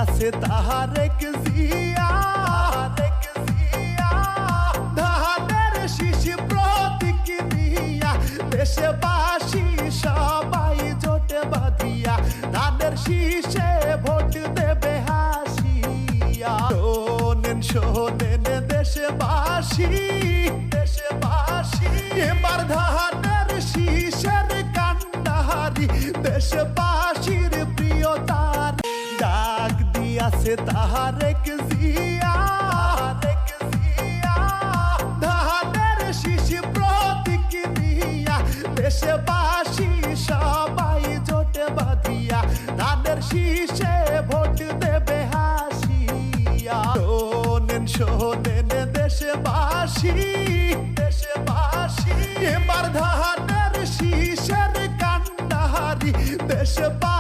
দিয়াছে তারেক জিয়া, ধানের শীষ প্রতীক নিয়া দেশবাসী সবাই জোটে বাঁধিয়া ধানের শীষে ভোট দেবে হাসিয়া। শোনেন শোনেন দেশবাসী, এবার ধানের শীষের কান্ডারি দেশবাসীর প্রিয়তার ডাক দিয়াছে তারেক জিয়া, ধানের শীষ প্রতীক নিয়া দেশবাসী সবাই জোটে বাঁধিয়া ধানের শীষে ভোট দেবে হাসিয়া। শোনেন শোনেন দেশবাসী, এবার ধানের শীষের কান্ডারি দেশবাসী